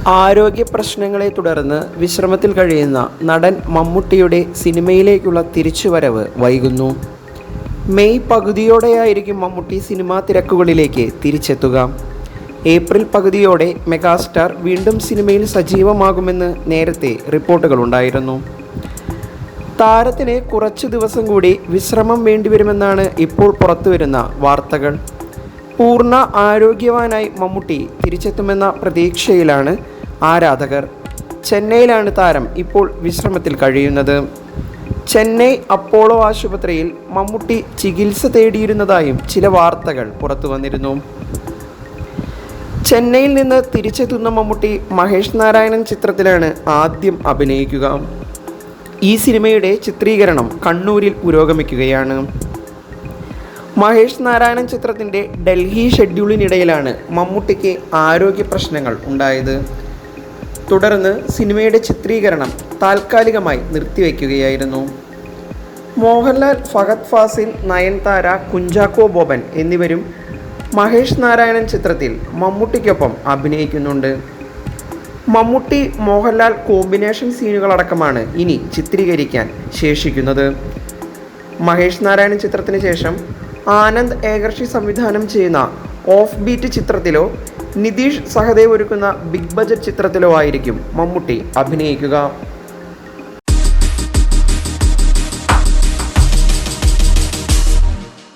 ആരോഗ്യ പ്രശ്നങ്ങളെ തുടർന്ന് വിശ്രമത്തിൽ കഴിയുന്ന നടൻ മമ്മൂട്ടിയുടെ സിനിമയിലേക്കുള്ള തിരിച്ചുവരവ് വൈകുന്നു. മെയ് പകുതിയോടെയായിരിക്കും മമ്മൂട്ടി സിനിമാ തിരക്കുകളിലേക്ക് തിരിച്ചെത്തുക. ഏപ്രിൽ പകുതിയോടെ മെഗാസ്റ്റാർ വീണ്ടും സിനിമയിൽ സജീവമാകുമെന്ന് നേരത്തെ റിപ്പോർട്ടുകളുണ്ടായിരുന്നു. താരത്തിന് കുറച്ചു ദിവസം കൂടി വിശ്രമം വേണ്ടിവരുമെന്നാണ് ഇപ്പോൾ പുറത്തുവരുന്ന വാർത്തകൾ. പൂർണ്ണ ആരോഗ്യവാനായി മമ്മൂട്ടി തിരിച്ചെത്തുമെന്ന പ്രതീക്ഷയിലാണ് ആരാധകർ. ചെന്നൈയിലാണ് താരം ഇപ്പോൾ വിശ്രമത്തിൽ കഴിയുന്നത്. ചെന്നൈ അപ്പോളോ ആശുപത്രിയിൽ മമ്മൂട്ടി ചികിത്സ തേടിയിരുന്നതായും ചില വാർത്തകൾ പുറത്തു വന്നിരുന്നു. ചെന്നൈയിൽ നിന്ന് തിരിച്ചെത്തുന്ന മമ്മൂട്ടി മഹേഷ് നാരായണൻ ചിത്രത്തിലാണ് ആദ്യം അഭിനയിക്കുക. ഈ സിനിമയുടെ ചിത്രീകരണം കണ്ണൂരിൽ പുരോഗമിക്കുകയാണ്. മഹേഷ് നാരായണൻ ചിത്രത്തിൻ്റെ ഡൽഹി ഷെഡ്യൂളിനിടയിലാണ് മമ്മൂട്ടിക്ക് ആരോഗ്യ പ്രശ്നങ്ങൾ ഉണ്ടായത്. തുടർന്ന് സിനിമയുടെ ചിത്രീകരണം താൽക്കാലികമായി നിർത്തിവെക്കുകയായിരുന്നു. മോഹൻലാൽ, ഫഹദ് ഫാസിൽ, നയൻതാര, കുഞ്ചാക്കോ ബോബൻ എന്നിവരും മഹേഷ് നാരായണൻ ചിത്രത്തിൽ മമ്മൂട്ടിക്കൊപ്പം അഭിനയിക്കുന്നുണ്ട്. മമ്മൂട്ടി മോഹൻലാൽ കോമ്പിനേഷൻ സീനുകളടക്കമാണ് ഇനി ചിത്രീകരിക്കാൻ ശേഷിക്കുന്നത്. മഹേഷ് നാരായണൻ ചിത്രത്തിന് ശേഷം ആനന്ദ് ഏകർഷി സംവിധാനം ചെയ്യുന്ന ഓഫ് ബീറ്റ് ചിത്രത്തിലോ നിതീഷ് സഹദേവ് ഒരുക്കുന്ന ബിഗ് ബജറ്റ് ചിത്രത്തിലോ ആയിരിക്കും മമ്മൂട്ടി അഭിനയിക്കുക.